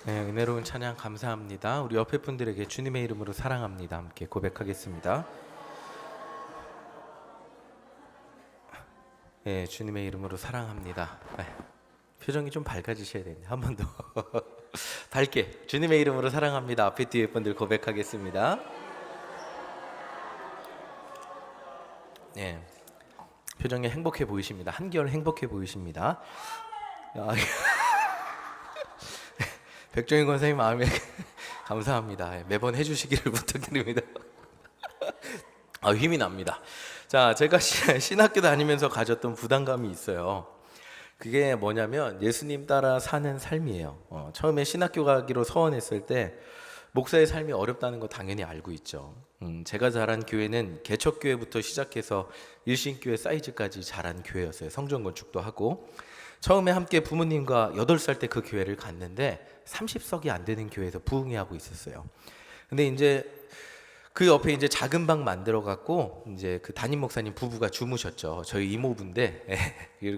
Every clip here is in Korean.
네, 은혜로운 찬양 감사합니다. 우리 옆에 분들에게 주님의 이름으로 사랑합니다. 함께 고백하겠습니다. 네, 주님의 이름으로 사랑합니다. 네, 표정이 좀 밝아지셔야 되는데 한 번 더 밝게 주님의 이름으로 사랑합니다. 앞에 뒤에 분들 고백하겠습니다. 네, 표정이 행복해 보이십니다. 한결 행복해 보이십니다. 아, 백종인 권사님 마음에 감사합니다. 매번 해주시기를 부탁드립니다. 힘이 납니다. 자, 제가 신학교 다니면서 가졌던 부담감이 있어요. 그게 뭐냐면 예수님 따라 사는 삶이에요. 처음에 신학교 가기로 서원했을 때 목사의 삶이 어렵다는 거 당연히 알고 있죠. 제가 자란 교회는 개척교회부터 시작해서 일신교회 사이즈까지 자란 교회였어요. 성전 건축도 하고. 처음에 함께 부모님과 8살 때 그 교회를 갔는데 30석이 안 되는 교회에서 부흥회하고 있었어요. 근데 이제 그 옆에 이제 작은 방 만들어 갖고 이제 그 담임 목사님 부부가 주무셨죠. 저희 이모부인데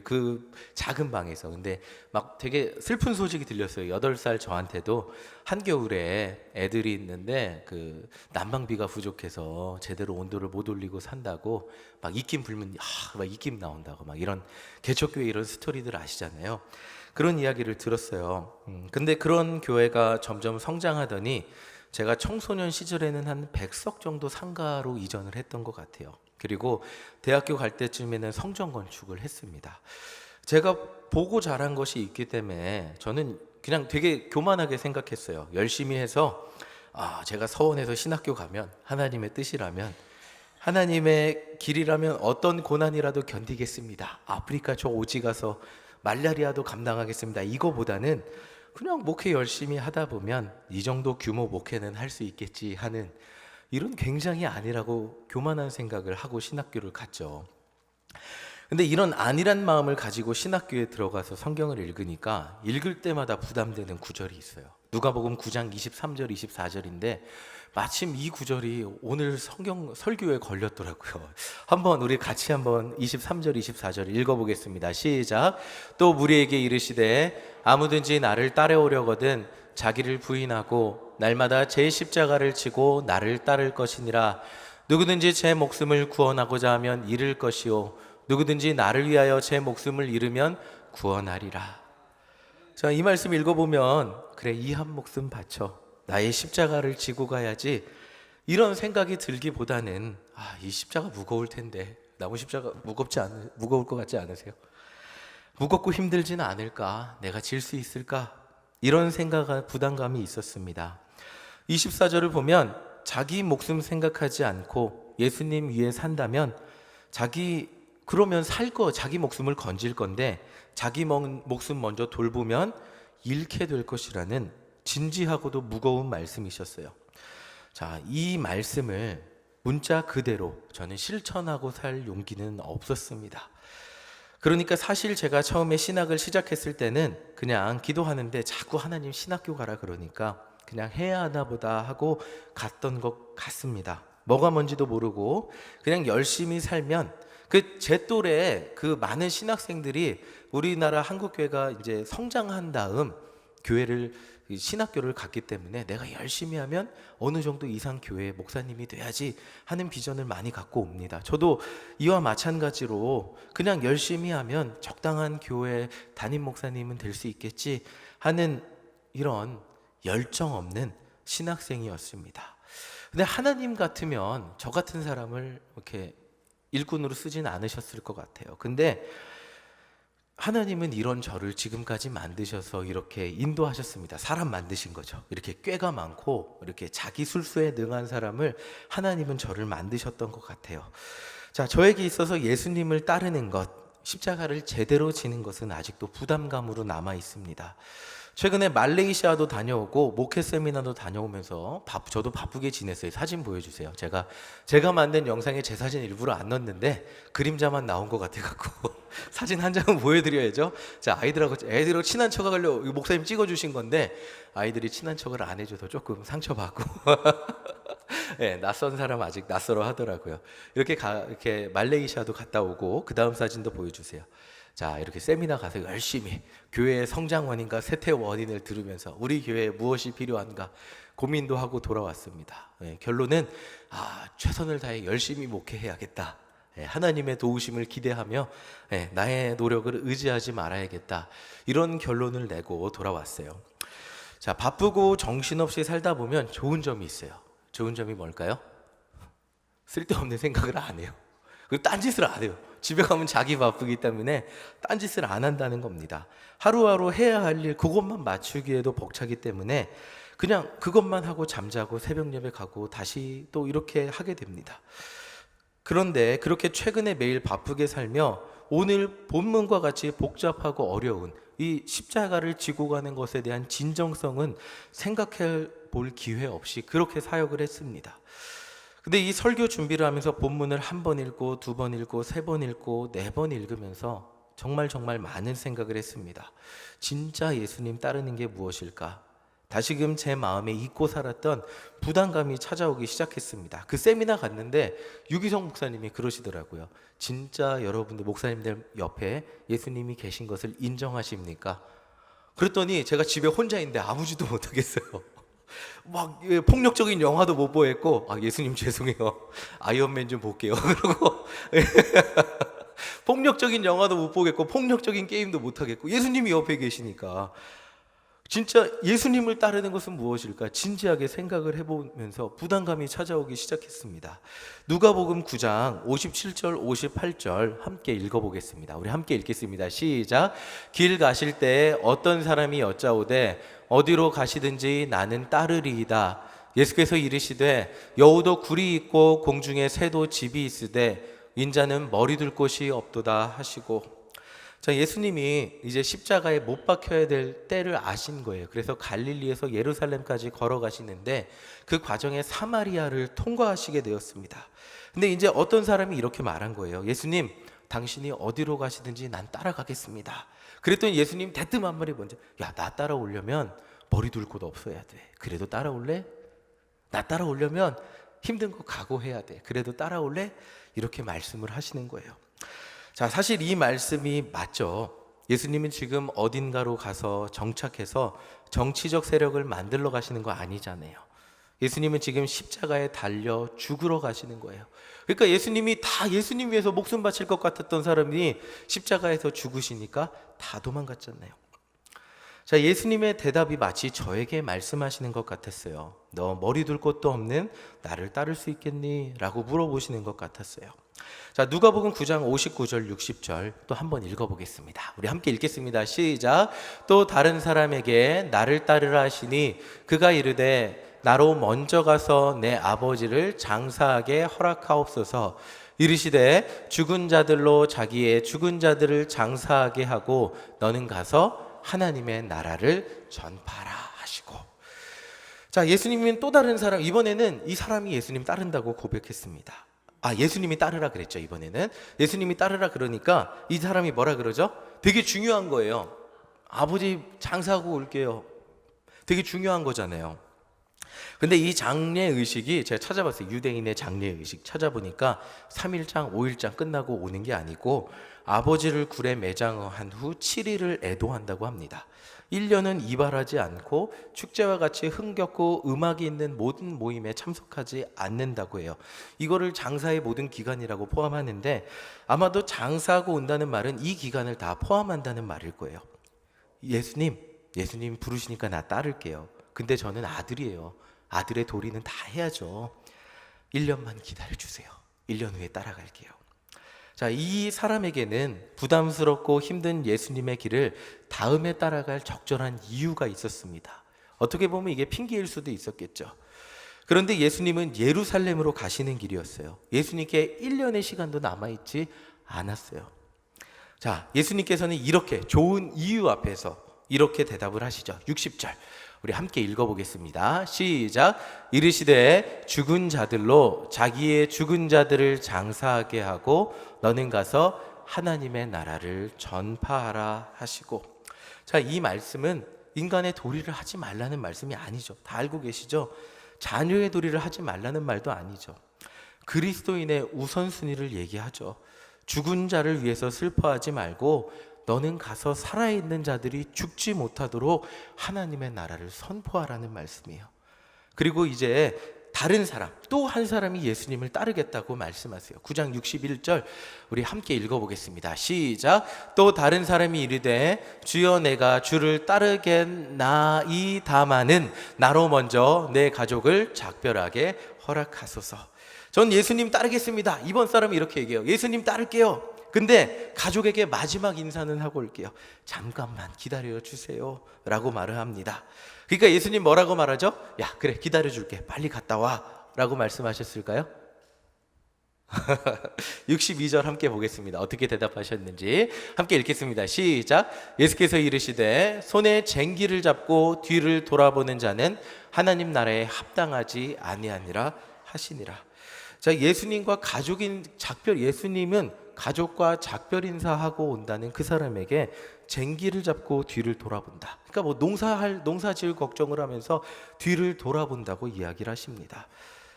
그 작은 방에서. 근데 막 되게 슬픈 소식이 들렸어요. 8살 저한테도 한겨울에 애들이 있는데 그 난방비가 부족해서 제대로 온도를 못 올리고 산다고 막 입김 불면 막 입김 나온다고 막 이런 개척교회 이런 스토리들 아시잖아요. 그런 이야기를 들었어요. 근데 그런 교회가 점점 성장하더니 제가 청소년 시절에는 한 100석 정도 상가로 이전을 했던 것 같아요. 그리고 대학교 갈 때쯤에는 성전 건축을 했습니다. 제가 보고 자란 것이 있기 때문에 저는 그냥 되게 교만하게 생각했어요. 열심히 해서 제가 서원에서 신학교 가면 하나님의 뜻이라면 하나님의 길이라면 어떤 고난이라도 견디겠습니다. 아프리카 저 오지 가서 말라리아도 감당하겠습니다. 이거보다는 그냥 목회 열심히 하다 보면 이 정도 규모 목회는 할 수 있겠지 하는 이런 굉장히 아니라고 교만한 생각을 하고 신학교를 갔죠. 근데 이런 안일한 마음을 가지고 신학교에 들어가서 성경을 읽으니까 읽을 때마다 부담되는 구절이 있어요. 누가복음 9장 23절 24절인데 마침 이 구절이 오늘 성경 설교에 걸렸더라고요. 한번 우리 같이 한번 23절 24절 읽어보겠습니다. 시작. 또 무리에게 이르시되 아무든지 나를 따라오려거든 자기를 부인하고 날마다 제 십자가를 지고 나를 따를 것이니라. 누구든지 제 목숨을 구원하고자 하면 잃을 것이요 누구든지 나를 위하여 제 목숨을 잃으면 구원하리라. 자, 이 말씀 읽어보면 그래 이 한 목숨 바쳐 나의 십자가를 지고 가야지 이런 생각이 들기보다는 이 십자가 무거울 텐데 나무 십자가 무거울 것 같지 않으세요? 무겁고 힘들지는 않을까? 내가 질 수 있을까? 이런 부담감이 있었습니다. 24절을 보면 자기 목숨 생각하지 않고 예수님 위에 산다면 그러면 자기 목숨을 건질 건데 자기 목숨 먼저 돌보면 잃게 될 것이라는 진지하고도 무거운 말씀이셨어요. 자, 이 말씀을 문자 그대로 저는 실천하고 살 용기는 없었습니다. 그러니까 사실 제가 처음에 신학을 시작했을 때는 그냥 기도하는데 자꾸 하나님 신학교 가라 그러니까 그냥 해야 하나 보다 하고 갔던 것 같습니다. 뭐가 뭔지도 모르고 그냥 열심히 살면 제 또래 그 많은 신학생들이 우리나라 한국교회가 이제 성장한 다음 신학교를 갔기 때문에 내가 열심히 하면 어느 정도 이상 교회 목사님이 돼야지 하는 비전을 많이 갖고 옵니다. 저도 이와 마찬가지로 그냥 열심히 하면 적당한 교회 담임 목사님은 될 수 있겠지 하는 이런 열정 없는 신학생이었습니다. 근데 하나님 같으면 저 같은 사람을 이렇게 일꾼으로 쓰진 않으셨을 것 같아요. 근데 하나님은 이런 저를 지금까지 만드셔서 이렇게 인도하셨습니다. 사람 만드신 거죠. 이렇게 꾀가 많고 이렇게 자기 술수에 능한 사람을 하나님은 저를 만드셨던 것 같아요. 자, 저에게 있어서 예수님을 따르는 것, 십자가를 제대로 지는 것은 아직도 부담감으로 남아 있습니다. 최근에 말레이시아도 다녀오고 목회 세미나도 다녀오면서 저도 바쁘게 지냈어요. 사진 보여주세요. 제가 만든 영상에 제 사진 일부러 안 넣었는데 그림자만 나온 것 같아갖고 사진 한 장은 보여드려야죠. 자, 애들하고 친한 척하려고 목사님 찍어주신 건데 아이들이 친한 척을 안 해줘서 조금 상처받고 네, 낯선 사람 아직 낯설어 하더라고요. 이렇게 말레이시아도 갔다 오고 그 다음 사진도 보여주세요. 자, 이렇게 세미나 가서 열심히 교회의 성장원인가 세태원인을 들으면서 우리 교회에 무엇이 필요한가 고민도 하고 돌아왔습니다. 결론은 최선을 다해 열심히 목회해야겠다. 하나님의 도우심을 기대하며 나의 노력을 의지하지 말아야겠다. 이런 결론을 내고 돌아왔어요. 자, 바쁘고 정신없이 살다 보면 좋은 점이 있어요. 좋은 점이 뭘까요? 쓸데없는 생각을 안 해요. 그리고 딴짓을 안 해요. 집에 가면 자기 바쁘기 때문에 딴짓을 안 한다는 겁니다. 하루하루 해야 할 일 그것만 맞추기에도 벅차기 때문에 그냥 그것만 하고 잠자고 새벽 예배 가고 다시 또 이렇게 하게 됩니다. 그런데 그렇게 최근에 매일 바쁘게 살며 오늘 본문과 같이 복잡하고 어려운 이 십자가를 지고 가는 것에 대한 진정성은 생각해 볼 기회 없이 그렇게 사역을 했습니다. 근데 이 설교 준비를 하면서 본문을 한 번 읽고 두 번 읽고 세 번 읽고 네 번 읽으면서 정말 많은 생각을 했습니다. 진짜 예수님 따르는 게 무엇일까? 다시금 제 마음에 잊고 살았던 부담감이 찾아오기 시작했습니다. 그 세미나 갔는데 유기성 목사님이 그러시더라고요. 진짜 여러분들 목사님들 옆에 예수님이 계신 것을 인정하십니까? 그랬더니 제가 집에 혼자 있는데 아무 짓도 못하겠어요. 막 폭력적인 영화도 못 보겠고 예수님 죄송해요. 아이언맨 좀 볼게요. 그러고 폭력적인 영화도 못 보겠고 폭력적인 게임도 못 하겠고 예수님이 옆에 계시니까 진짜 예수님을 따르는 것은 무엇일까 진지하게 생각을 해보면서 부담감이 찾아오기 시작했습니다. 누가복음 9장 57절 58절 함께 읽어보겠습니다. 우리 함께 읽겠습니다. 시작. 길 가실 때 어떤 사람이 여짜오되 어디로 가시든지 나는 따르리이다. 예수께서 이르시되 여우도 굴이 있고 공중에 새도 집이 있으되 인자는 머리 둘 곳이 없도다 하시고, 자, 예수님이 이제 십자가에 못 박혀야 될 때를 아신 거예요. 그래서 갈릴리에서 예루살렘까지 걸어가시는데 그 과정에 사마리아를 통과하시게 되었습니다. 근데 이제 어떤 사람이 이렇게 말한 거예요. 예수님, 당신이 어디로 가시든지 난 따라가겠습니다. 그랬더니 예수님 대뜸 한 말이 뭔지, 야, 나 따라오려면 머리 둘 곳 없어야 돼. 그래도 따라올래? 나 따라오려면 힘든 거 각오해야 돼. 그래도 따라올래? 이렇게 말씀을 하시는 거예요. 자, 사실 이 말씀이 맞죠. 예수님은 지금 어딘가로 가서 정착해서 정치적 세력을 만들러 가시는 거 아니잖아요. 예수님은 지금 십자가에 달려 죽으러 가시는 거예요. 그러니까 예수님이 다 예수님 위해서 목숨 바칠 것 같았던 사람이 십자가에서 죽으시니까 다 도망갔잖아요. 자, 예수님의 대답이 마치 저에게 말씀하시는 것 같았어요. 너 머리 둘 곳도 없는 나를 따를 수 있겠니? 라고 물어보시는 것 같았어요. 자, 누가복음 9장 59절 60절 또 한번 읽어보겠습니다. 우리 함께 읽겠습니다. 시작. 또 다른 사람에게 나를 따르라 하시니 그가 이르되 나로 먼저 가서 내 아버지를 장사하게 허락하옵소서. 이르시되 죽은 자들로 자기의 죽은 자들을 장사하게 하고 너는 가서 하나님의 나라를 전파라 하시고. 자, 예수님은 또 다른 사람, 이번에는 이 사람이 예수님 따른다고 고백했습니다. 예수님이 따르라 그랬죠. 이번에는 예수님이 따르라 그러니까 이 사람이 뭐라 그러죠? 되게 중요한 거예요. 아버지 장사하고 올게요. 되게 중요한 거잖아요. 근데 이 장례의식이 제가 찾아봤어요. 유대인의 장례의식 찾아보니까 3일장 5일장 끝나고 오는 게 아니고 아버지를 굴에 매장한 후 7일을 애도한다고 합니다. 1년은 이발하지 않고 축제와 같이 흥겹고 음악이 있는 모든 모임에 참석하지 않는다고 해요. 이거를 장사의 모든 기간이라고 포함하는데 아마도 장사하고 온다는 말은 이 기간을 다 포함한다는 말일 거예요. 예수님 부르시니까 나 따를게요. 근데 저는 아들이에요. 아들의 도리는 다 해야죠. 1년만 기다려주세요. 1년 후에 따라갈게요. 자, 이 사람에게는 부담스럽고 힘든 예수님의 길을 다음에 따라갈 적절한 이유가 있었습니다. 어떻게 보면 이게 핑계일 수도 있었겠죠. 그런데 예수님은 예루살렘으로 가시는 길이었어요. 예수님께 1년의 시간도 남아있지 않았어요. 자, 예수님께서는 이렇게 좋은 이유 앞에서 이렇게 대답을 하시죠. 60절 우리 함께 읽어보겠습니다. 시작. 이르시되 죽은 자들로 자기의 죽은 자들을 장사하게 하고 너는 가서 하나님의 나라를 전파하라 하시고. 자, 이 말씀은 인간의 도리를 하지 말라는 말씀이 아니죠. 다 알고 계시죠? 자녀의 도리를 하지 말라는 말도 아니죠. 그리스도인의 우선순위를 얘기하죠. 죽은 자를 위해서 슬퍼하지 말고 너는 가서 살아있는 자들이 죽지 못하도록 하나님의 나라를 선포하라는 말씀이에요. 그리고 이제 다른 사람, 또 한 사람이 예수님을 따르겠다고 말씀하세요. 9장 61절 우리 함께 읽어보겠습니다. 시작. 또 다른 사람이 이르되 주여 내가 주를 따르겠나이다마는 나로 먼저 내 가족을 작별하게 허락하소서. 전 예수님 따르겠습니다. 이번 사람이 이렇게 얘기해요. 예수님 따를게요. 근데 가족에게 마지막 인사는 하고 올게요. 잠깐만 기다려 주세요 라고 말을 합니다. 그러니까 예수님 뭐라고 말하죠? 야 그래 기다려 줄게, 빨리 갔다 와 라고 말씀하셨을까요? 62절 함께 보겠습니다. 어떻게 대답하셨는지 함께 읽겠습니다. 시작. 예수께서 이르시되 손에 쟁기를 잡고 뒤를 돌아보는 자는 하나님 나라에 합당하지 아니하니라 하시니라. 자, 예수님과 가족인 작별, 예수님은 가족과 작별 인사하고 온다는 그 사람에게 쟁기를 잡고 뒤를 돌아본다. 그러니까 뭐 농사 지을 걱정을 하면서 뒤를 돌아본다고 이야기를 하십니다.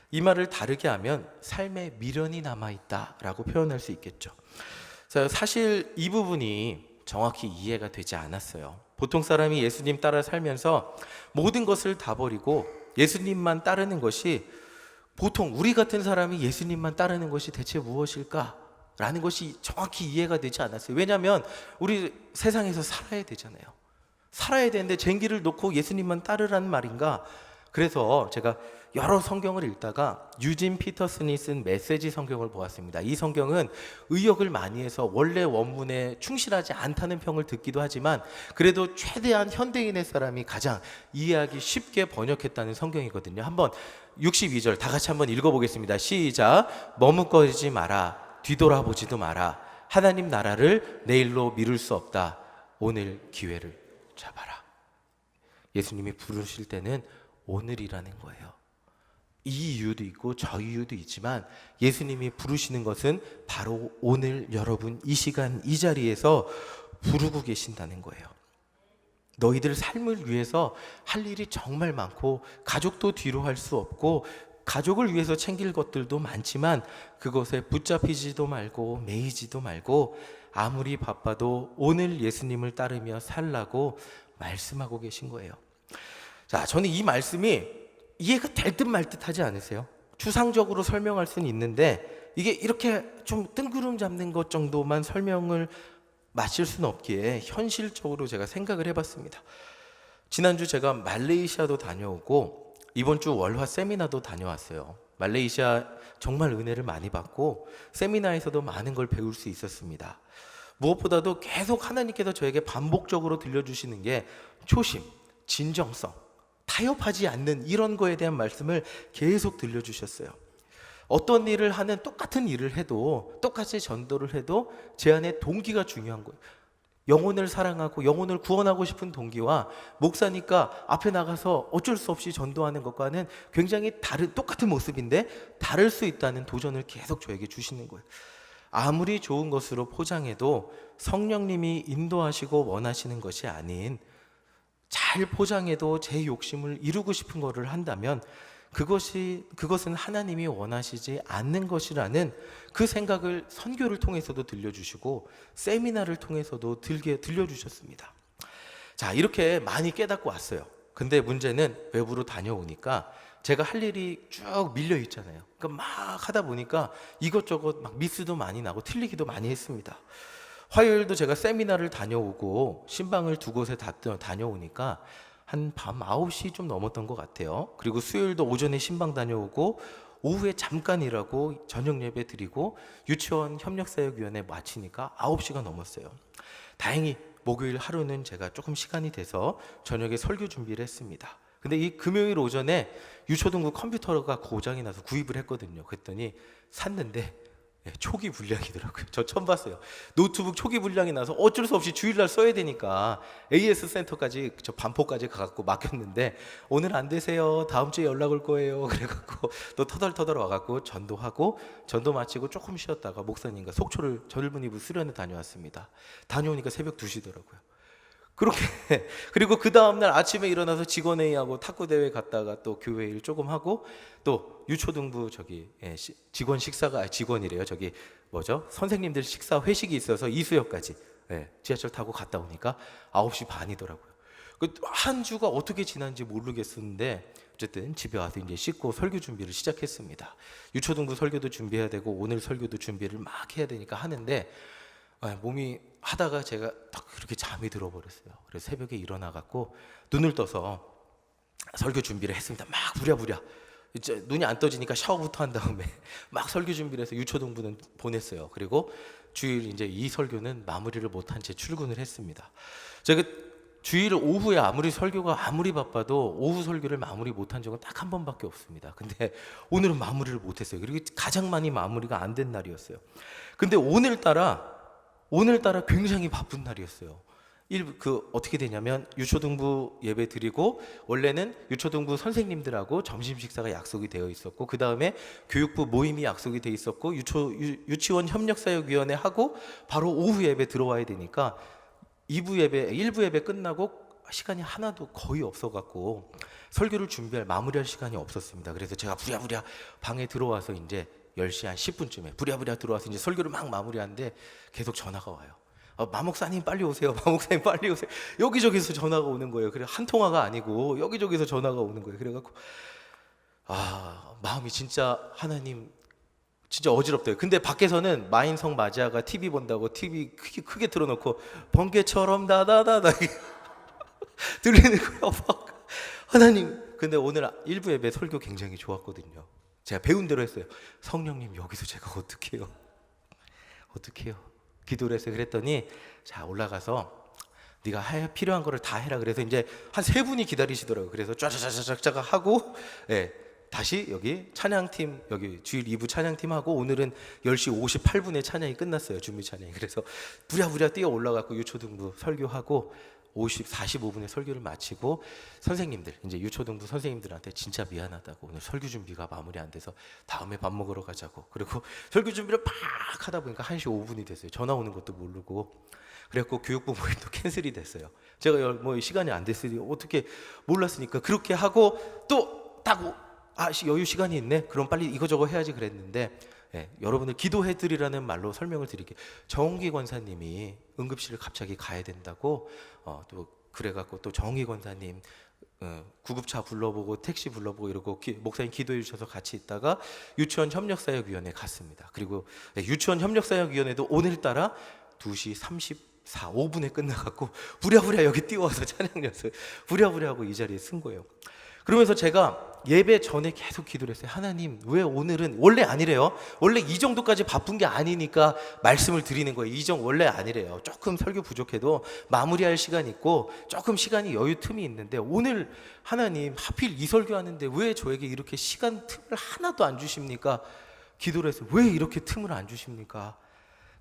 이 말을 다르게 하면 삶에 미련이 남아있다라고 표현할 수 있겠죠. 사실 이 부분이 정확히 이해가 되지 않았어요. 보통 사람이 예수님 따라 살면서 모든 것을 다 버리고 예수님만 따르는 것이, 보통 우리 같은 사람이 예수님만 따르는 것이 대체 무엇일까? 라는 것이 정확히 이해가 되지 않았어요. 왜냐하면 우리 세상에서 살아야 되잖아요. 살아야 되는데 쟁기를 놓고 예수님만 따르라는 말인가? 그래서 제가 여러 성경을 읽다가 유진 피터슨이 쓴 메시지 성경을 보았습니다. 이 성경은 의역을 많이 해서 원래 원문에 충실하지 않다는 평을 듣기도 하지만 그래도 최대한 현대인의 사람이 가장 이해하기 쉽게 번역했다는 성경이거든요. 한번 62절 다 같이 한번 읽어보겠습니다. 시작. 머뭇거리지 마라. 뒤돌아보지도 마라. 하나님 나라를 내일로 미룰 수 없다. 오늘 기회를 잡아라. 예수님이 부르실 때는 오늘이라는 거예요. 이 이유도 있고 저 이유도 있지만 예수님이 부르시는 것은 바로 오늘 여러분 이 시간 이 자리에서 부르고 계신다는 거예요. 너희들 삶을 위해서 할 일이 정말 많고 가족도 뒤로 할 수 없고 가족을 위해서 챙길 것들도 많지만 그것에 붙잡히지도 말고 매이지도 말고 아무리 바빠도 오늘 예수님을 따르며 살라고 말씀하고 계신 거예요. 자, 저는 이 말씀이 이해가 될 듯 말 듯 하지 않으세요? 추상적으로 설명할 수는 있는데 이게 이렇게 좀 뜬구름 잡는 것 정도만 설명을 마칠 수는 없기에 현실적으로 제가 생각을 해봤습니다. 지난주 제가 말레이시아도 다녀오고 이번 주 월화 세미나도 다녀왔어요. 말레이시아 정말 은혜를 많이 받고 세미나에서도 많은 걸 배울 수 있었습니다. 무엇보다도 계속 하나님께서 저에게 반복적으로 들려주시는 게 초심, 진정성, 타협하지 않는 이런 거에 대한 말씀을 계속 들려주셨어요. 어떤 일을 하는 똑같은 일을 해도 똑같이 전도를 해도 제 안에 동기가 중요한 거예요. 영혼을 사랑하고 영혼을 구원하고 싶은 동기와 목사니까 앞에 나가서 어쩔 수 없이 전도하는 것과는 굉장히 똑같은 모습인데 다를 수 있다는 도전을 계속 저에게 주시는 거예요. 아무리 좋은 것으로 포장해도 성령님이 인도하시고 원하시는 것이 아닌 잘 포장해도 제 욕심을 이루고 싶은 거를 한다면 그것은 하나님이 원하시지 않는 것이라는 그 생각을 선교를 통해서도 들려주시고 세미나를 통해서도 들려주셨습니다. 자, 이렇게 많이 깨닫고 왔어요. 근데 문제는 외부로 다녀오니까 제가 할 일이 쭉 밀려 있잖아요. 그러니까 막 하다 보니까 이것저것 막 미스도 많이 나고 틀리기도 많이 했습니다. 화요일도 제가 세미나를 다녀오고 신방을 두 곳에 다녀오니까 한 밤 9시 좀 넘었던 것 같아요. 그리고 수요일도 오전에 신방 다녀오고 오후에 잠깐 일하고 저녁 예배 드리고 유치원 협력사역위원회 마치니까 9시가 넘었어요. 다행히 목요일 하루는 제가 조금 시간이 돼서 저녁에 설교 준비를 했습니다. 근데 이 금요일 오전에 유초등부 컴퓨터가 고장이 나서 구입을 했거든요. 그랬더니 샀는데 초기 불량이더라고요. 저 처음 봤어요. 노트북 초기 불량이 나서 어쩔 수 없이 주일날 써야 되니까 AS 센터까지 저 반포까지 가갖고 맡겼는데 오늘 안 되세요. 다음 주에 연락 올 거예요. 그래갖고 또 터덜터덜 와갖고 전도하고 전도 마치고 조금 쉬었다가 목사님과 속초를 젊은 이브 수련회 다녀왔습니다. 다녀오니까 새벽 2시더라고요. 그렇게 그리고 그 다음날 아침에 일어나서 직원회의하고 탁구대회 갔다가 또 교회 일 조금 하고 또 유초등부 직원 식사가 직원이래요. 선생님들 식사 회식이 있어서 이수역까지 지하철 타고 갔다 오니까 9시 반이더라고요. 한 주가 어떻게 지난지 모르겠었는데 어쨌든 집에 와서 이제 씻고 설교 준비를 시작했습니다. 유초등부 설교도 준비해야 되고 오늘 설교도 준비를 막 해야 되니까 하는데 몸이 하다가 제가 딱 그렇게 잠이 들어버렸어요. 그래서 새벽에 일어나 갖고 눈을 떠서 설교 준비를 했습니다. 막 부랴부랴 이제 눈이 안 떠지니까 샤워부터 한 다음에 막 설교 준비를 해서 유초등부는 보냈어요. 그리고 주일 이제 이 설교는 마무리를 못한 채 출근을 했습니다. 제가 주일 오후에 설교가 아무리 바빠도 오후 설교를 마무리 못한 적은 딱 한 번밖에 없습니다. 근데 오늘은 마무리를 못했어요. 그리고 가장 많이 마무리가 안 된 날이었어요. 근데 오늘따라 굉장히 바쁜 날이었어요. 어떻게 되냐면 유초등부 예배 드리고 원래는 유초등부 선생님들하고 점심 식사가 약속이 되어 있었고 그 다음에 교육부 모임이 약속이 되어 있었고 유치원 협력사역위원회 하고 바로 오후 예배 들어와야 되니까 1부 예배 끝나고 시간이 하나도 거의 없어갖고 설교를 마무리할 시간이 없었습니다. 그래서 제가 부랴부랴 방에 들어와서 이제 10시 한 10분쯤에 부랴부랴 들어와서 이제 설교를 막 마무리하는데 계속 전화가 와요. 마목사님 빨리 오세요. 마목사님 빨리 오세요. 여기저기서 전화가 오는 거예요. 그래 한 통화가 아니고 여기저기서 전화가 오는 거예요. 그래갖고 마음이 진짜 하나님 진짜 어지럽대요. 근데 밖에서는 마인성 마지아가 TV 본다고 TV 크게 틀어놓고 번개처럼 다다다다 들리는 거예요. 하나님. 근데 오늘 일부 예배 설교 굉장히 좋았거든요. 제가 배운 대로 했어요. 성령님 여기서 제가 어떻게 해요? 기도를 했어요. 그랬더니 자 올라가서 네가 필요한 거를 다 해라. 그래서 이제 한 3분이 기다리시더라고요. 그래서 쫙쫙쫙쫙 하고 다시 여기 찬양팀 여기 주일 2부 찬양팀하고 오늘은 10시 58분에 찬양이 끝났어요. 준비 찬양이. 그래서 부랴부랴 뛰어 올라가고 유초등부 설교하고 45분에 설교를 마치고 선생님들 이제 유초등부 선생님들한테 진짜 미안하다고 오늘 설교 준비가 마무리 안 돼서 다음에 밥 먹으러 가자고 그리고 설교 준비를 팍 하다 보니까 1시 5분이 됐어요. 전화 오는 것도 모르고 그래갖고 교육부 모임도 캔슬이 됐어요. 제가 뭐 시간이 안 됐으니 어떻게 몰랐으니까 그렇게 하고 또 딱 여유 시간이 있네. 그럼 빨리 이거저거 해야지 그랬는데 여러분들 기도해드리라는 말로 설명을 드릴게요. 정기 권사님이 응급실을 갑자기 가야 된다고 또 그래갖고 또 정기 권사님 구급차 불러보고 택시 불러보고 이러고 목사님 기도해 주셔서 같이 있다가 유치원 협력사역위원회 갔습니다. 그리고 유치원 협력사역위원회도 오늘따라 2시 34, 5분에 끝나갖고 부랴부랴 여기 뛰어와서 찬양 연습 부랴부랴 하고 이 자리에 쓴 거예요. 그러면서 제가 예배 전에 계속 기도를 했어요. 하나님 왜 오늘은 원래 아니래요. 원래 이 정도까지 바쁜 게 아니니까 말씀을 드리는 거예요. 원래 아니래요. 조금 설교 부족해도 마무리할 시간이 있고 조금 시간이 여유 틈이 있는데 오늘 하나님 하필 이 설교하는데 왜 저에게 이렇게 시간 틈을 하나도 안 주십니까? 기도를 했어요. 왜 이렇게 틈을 안 주십니까?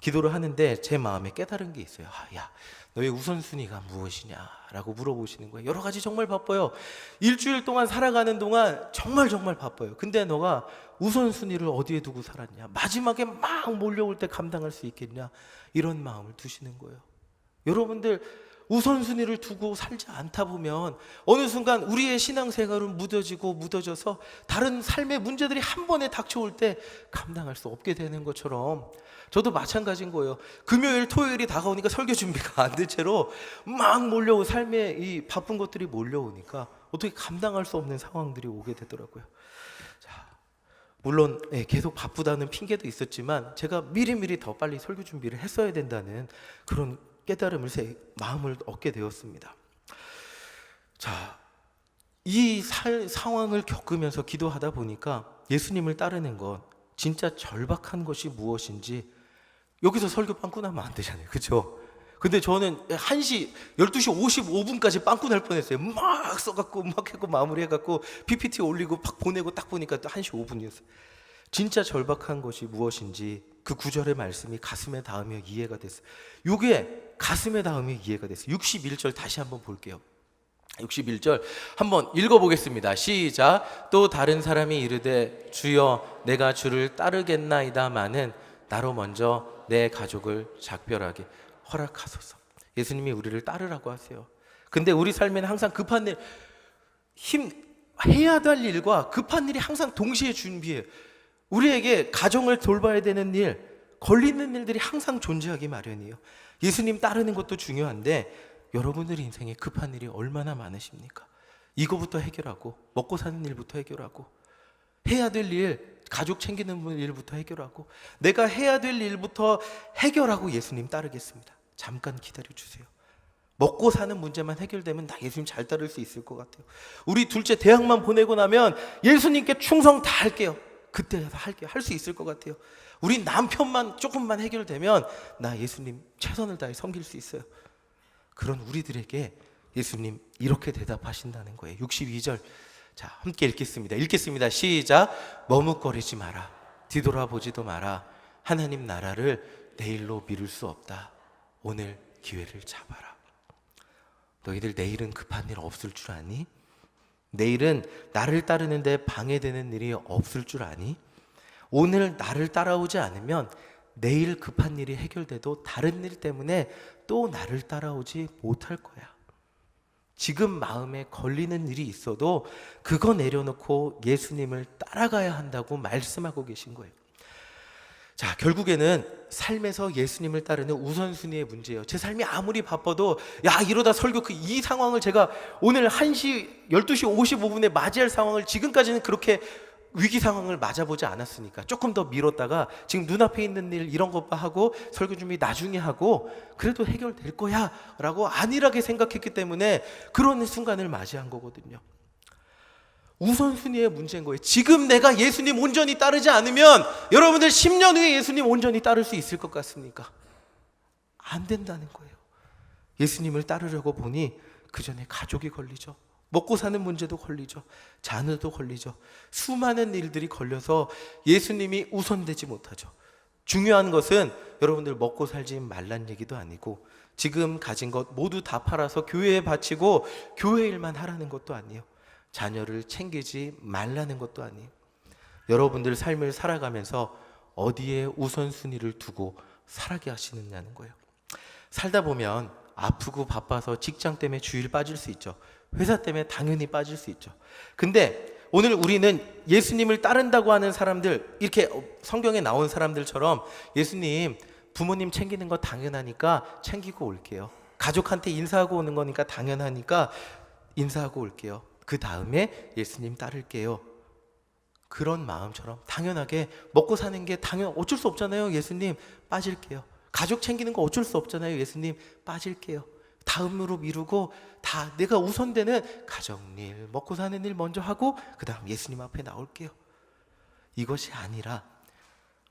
기도를 하는데 제 마음에 깨달은 게 있어요. 야, 너의 우선순위가 무엇이냐라고 물어보시는 거예요. 여러 가지 정말 바빠요. 일주일 동안 살아가는 동안 정말 바빠요. 근데 너가 우선순위를 어디에 두고 살았냐? 마지막에 막 몰려올 때 감당할 수 있겠냐? 이런 마음을 두시는 거예요. 여러분들 우선순위를 두고 살지 않다 보면 어느 순간 우리의 신앙생활은 무뎌져서 다른 삶의 문제들이 한 번에 닥쳐올 때 감당할 수 없게 되는 것처럼 저도 마찬가지인 거예요. 금요일, 토요일이 다가오니까 설교 준비가 안 된 채로 막 몰려오고 삶에 이 바쁜 것들이 몰려오니까 어떻게 감당할 수 없는 상황들이 오게 되더라고요. 자, 물론 계속 바쁘다는 핑계도 있었지만 제가 미리미리 더 빨리 설교 준비를 했어야 된다는 그런 깨달음을 마음을 얻게 되었습니다. 자, 이 상황을 겪으면서 기도하다 보니까 예수님을 따르는 것 진짜 절박한 것이 무엇인지 여기서 설교 빵꾸 나면 안 되잖아요. 그렇죠? 근데 저는 12시 55분까지 빵꾸 날 뻔했어요. 막 써갖고 막 했고 마무리해갖고 PPT 올리고 팍 보내고 딱 보니까 또 1시 5분이었어요. 진짜 절박한 것이 무엇인지 그 구절의 말씀이 가슴에 닿으며 이해가 됐어요. 이게 가슴에 닿으며 이해가 됐어요. 61절 다시 한번 볼게요. 61절 한번 읽어보겠습니다. 시작. 또 다른 사람이 이르되 주여 내가 주를 따르겠나이다마는 나로 먼저 내 가족을 작별하게 허락하소서. 예수님이 우리를 따르라고 하세요. 근데 우리 삶에는 항상 급한 일, 해야 될 일과 급한 일이 항상 동시에 준비해요. 우리에게 가정을 돌봐야 되는 일, 걸리는 일들이 항상 존재하기 마련이에요. 예수님 따르는 것도 중요한데 여러분들 인생에 급한 일이 얼마나 많으십니까? 이거부터 해결하고, 먹고 사는 일부터 해결하고, 해야 될 일, 가족 챙기는 일부터 해결하고, 내가 해야 될 일부터 해결하고 예수님 따르겠습니다. 잠깐 기다려주세요. 먹고 사는 문제만 해결되면 나 예수님 잘 따를 수 있을 것 같아요. 우리 둘째 대학만 보내고 나면 예수님께 충성 다 할게요. 그때 할게요. 할 수 있을 것 같아요. 우리 남편만 조금만 해결되면 나 예수님 최선을 다해 섬길 수 있어요. 그런 우리들에게 예수님 이렇게 대답하신다는 거예요. 62절. 자, 함께 읽겠습니다. 시작. 머뭇거리지 마라. 뒤돌아보지도 마라. 하나님 나라를 내일로 미룰 수 없다. 오늘 기회를 잡아라. 너희들 내일은 급한 일 없을 줄 아니? 내일은 나를 따르는데 방해되는 일이 없을 줄 아니? 오늘 나를 따라오지 않으면 내일 급한 일이 해결돼도 다른 일 때문에 또 나를 따라오지 못할 거야. 지금 마음에 걸리는 일이 있어도 그거 내려놓고 예수님을 따라가야 한다고 말씀하고 계신 거예요. 자, 결국에는 삶에서 예수님을 따르는 우선순위의 문제예요. 제 삶이 아무리 바빠도 이러다 설교 이 상황을 제가 오늘 1시 12시 55분에 맞이할 상황을 지금까지는 그렇게 위기 상황을 맞아보지 않았으니까 조금 더 미뤘다가 지금 눈앞에 있는 일 이런 것 하고 설교 준비 나중에 하고 그래도 해결될 거야 라고 안일하게 생각했기 때문에 그런 순간을 맞이한 거거든요. 우선순위의 문제인 거예요. 지금 내가 예수님 온전히 따르지 않으면 여러분들 10년 후에 예수님 온전히 따를 수 있을 것 같습니까? 안 된다는 거예요. 예수님을 따르려고 보니 그 전에 가족이 걸리죠. 먹고 사는 문제도 걸리죠. 자녀도 걸리죠. 수많은 일들이 걸려서 예수님이 우선되지 못하죠. 중요한 것은 여러분들 먹고 살지 말란 얘기도 아니고 지금 가진 것 모두 다 팔아서 교회에 바치고 교회 일만 하라는 것도 아니에요. 자녀를 챙기지 말라는 것도 아니에요. 여러분들 삶을 살아가면서 어디에 우선순위를 두고 살아게 하시느냐는 거예요. 살다 보면 아프고 바빠서 직장 때문에 주일 빠질 수 있죠. 회사 때문에 당연히 빠질 수 있죠. 근데 오늘 우리는 예수님을 따른다고 하는 사람들, 이렇게 성경에 나온 사람들처럼 예수님 부모님 챙기는 거 당연하니까 챙기고 올게요. 가족한테 인사하고 오는 거니까 당연하니까 인사하고 올게요. 그 다음에 예수님 따를게요. 그런 마음처럼 당연하게 먹고 사는 게 어쩔 수 없잖아요. 예수님 빠질게요. 가족 챙기는 거 어쩔 수 없잖아요. 예수님 빠질게요. 다음으로 미루고 다 내가 우선되는 가정일, 먹고 사는 일 먼저 하고 그 다음 예수님 앞에 나올게요. 이것이 아니라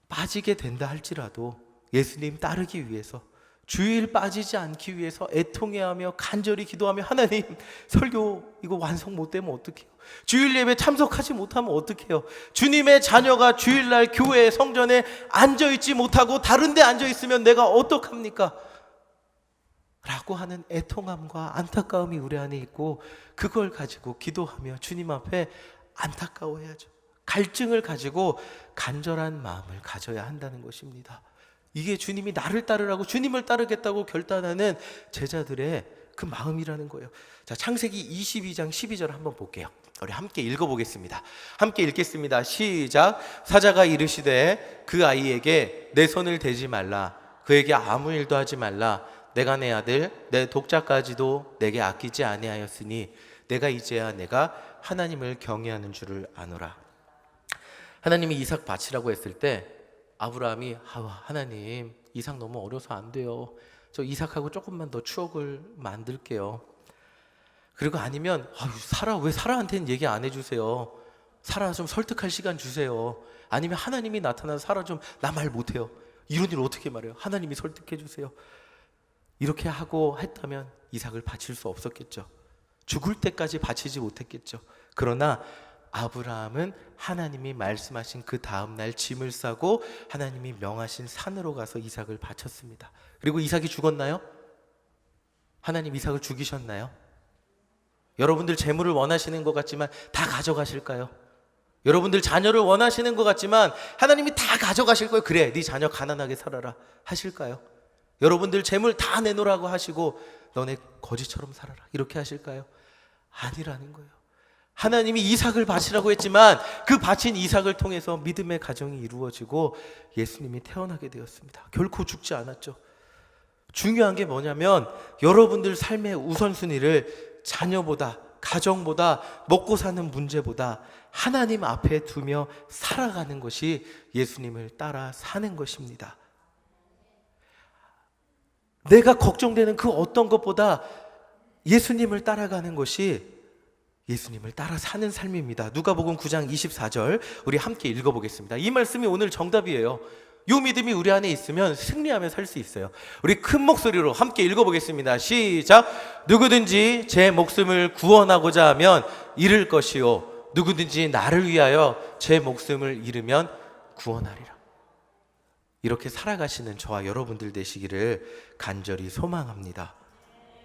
빠지게 된다 할지라도 예수님 따르기 위해서 주일 빠지지 않기 위해서 애통해하며 간절히 기도하며 하나님 설교 이거 완성 못 되면 어떡해요? 주일 예배 참석하지 못하면 어떡해요? 주님의 자녀가 주일날 교회 성전에 앉아있지 못하고 다른 데 앉아있으면 내가 어떡합니까? 라고 하는 애통함과 안타까움이 우리 안에 있고 그걸 가지고 기도하며 주님 앞에 안타까워해야죠. 갈증을 가지고 간절한 마음을 가져야 한다는 것입니다. 이게 주님이 나를 따르라고 주님을 따르겠다고 결단하는 제자들의 그 마음이라는 거예요. 자, 창세기 22장 12절 한번 볼게요. 우리 함께 읽어보겠습니다. 함께 읽겠습니다. 시작. 사자가 이르시되 그 아이에게 내 손을 대지 말라. 그에게 아무 일도 하지 말라. 내가 내 아들 내 독자까지도 내게 아끼지 아니하였으니 내가 이제야 내가 하나님을 경외하는 줄을 아노라. 하나님이 이삭 바치라고 했을 때 아브라함이 하나님 이삭 너무 어려서 안 돼요. 저 이삭하고 조금만 더 추억을 만들게요. 그리고 아니면 왜 사라한테는 얘기 안 해주세요. 사라 좀 설득할 시간 주세요. 아니면 하나님이 나타나서 사라 좀 나 말 못해요. 이런 일 어떻게 말해요? 하나님이 설득해 주세요. 이렇게 하고 했다면 이삭을 바칠 수 없었겠죠. 죽을 때까지 바치지 못했겠죠. 그러나 아브라함은 하나님이 말씀하신 그 다음날 짐을 싸고 하나님이 명하신 산으로 가서 이삭을 바쳤습니다. 그리고 이삭이 죽었나요? 하나님 이삭을 죽이셨나요? 여러분들 재물을 원하시는 것 같지만 다 가져가실까요? 여러분들 자녀를 원하시는 것 같지만 하나님이 다 가져가실 거예요. 그래, 네 자녀 가난하게 살아라 하실까요? 여러분들 재물 다 내놓으라고 하시고 너네 거지처럼 살아라 이렇게 하실까요? 아니라는 거예요. 하나님이 이삭을 바치라고 했지만 그 바친 이삭을 통해서 믿음의 가정이 이루어지고 예수님이 태어나게 되었습니다. 결코 죽지 않았죠. 중요한 게 뭐냐면 여러분들 삶의 우선순위를 자녀보다, 가정보다, 먹고 사는 문제보다 하나님 앞에 두며 살아가는 것이 예수님을 따라 사는 것입니다. 내가 걱정되는 그 어떤 것보다 예수님을 따라가는 것이 예수님을 따라 사는 삶입니다. 누가복음 9장 24절 우리 함께 읽어보겠습니다. 이 말씀이 오늘 정답이에요. 이 믿음이 우리 안에 있으면 승리하며 살 수 있어요. 우리 큰 목소리로 함께 읽어보겠습니다. 시작. 누구든지 제 목숨을 구원하고자 하면 잃을 것이요 누구든지 나를 위하여 제 목숨을 잃으면 구원하리라. 이렇게 살아가시는 저와 여러분들 되시기를 간절히 소망합니다.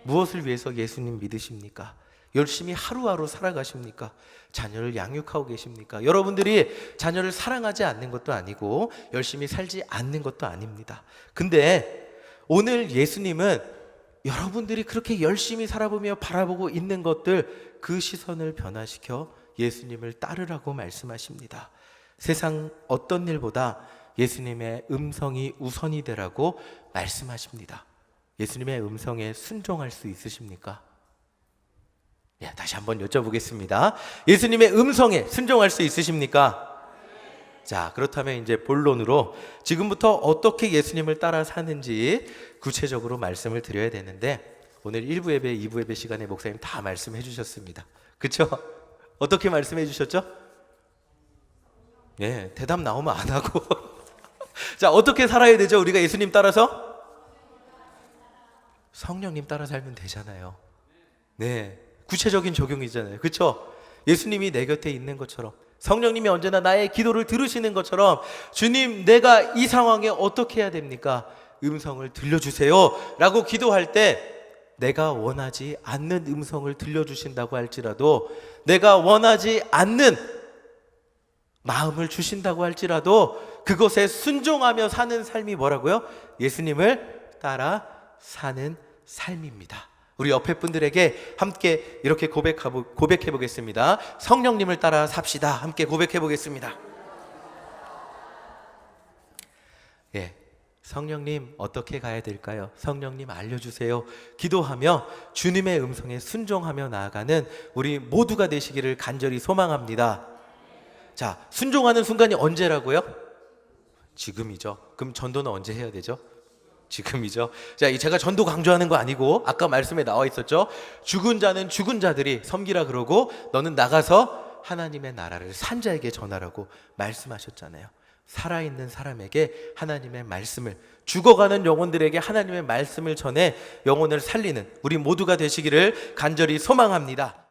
무엇을 위해서 예수님 믿으십니까? 열심히 하루하루 살아가십니까? 자녀를 양육하고 계십니까? 여러분들이 자녀를 사랑하지 않는 것도 아니고 열심히 살지 않는 것도 아닙니다. 근데 오늘 예수님은 여러분들이 그렇게 열심히 살아보며 바라보고 있는 것들, 그 시선을 변화시켜 예수님을 따르라고 말씀하십니다. 세상 어떤 일보다 예수님의 음성이 우선이 되라고 말씀하십니다. 예수님의 음성에 순종할 수 있으십니까? 다시 한번 여쭤보겠습니다. 예수님의 음성에 순종할 수 있으십니까? 자, 그렇다면 이제 본론으로 지금부터 어떻게 예수님을 따라 사는지 구체적으로 말씀을 드려야 되는데, 오늘 1부 예배, 2부 예배 시간에 목사님 다 말씀해 주셨습니다. 그렇죠? 어떻게 말씀해 주셨죠? 대답 나오면 안 하고 자, 어떻게 살아야 되죠? 우리가 예수님 따라서? 성령님 따라 살면 되잖아요. 구체적인 적용이잖아요. 그렇죠? 예수님이 내 곁에 있는 것처럼, 성령님이 언제나 나의 기도를 들으시는 것처럼, 주님 내가 이 상황에 어떻게 해야 됩니까? 음성을 들려주세요 라고 기도할 때 내가 원하지 않는 음성을 들려주신다고 할지라도, 내가 원하지 않는 마음을 주신다고 할지라도 그것에 순종하며 사는 삶이 뭐라고요? 예수님을 따라 사는 삶입니다. 우리 옆에 분들에게 함께 이렇게 고백해 보겠습니다. 성령님을 따라 삽시다. 함께 고백해 보겠습니다. 성령님 어떻게 가야 될까요? 성령님 알려주세요. 기도하며 주님의 음성에 순종하며 나아가는 우리 모두가 되시기를 간절히 소망합니다. 자, 순종하는 순간이 언제라고요? 지금이죠. 그럼 전도는 언제 해야 되죠? 지금이죠. 자, 제가 전도 강조하는 거 아니고 아까 말씀에 나와 있었죠. 죽은 자는 죽은 자들이 섬기라 그러고 너는 나가서 하나님의 나라를 산 자에게 전하라고 말씀하셨잖아요. 살아있는 사람에게 하나님의 말씀을, 죽어가는 영혼들에게 하나님의 말씀을 전해 영혼을 살리는 우리 모두가 되시기를 간절히 소망합니다.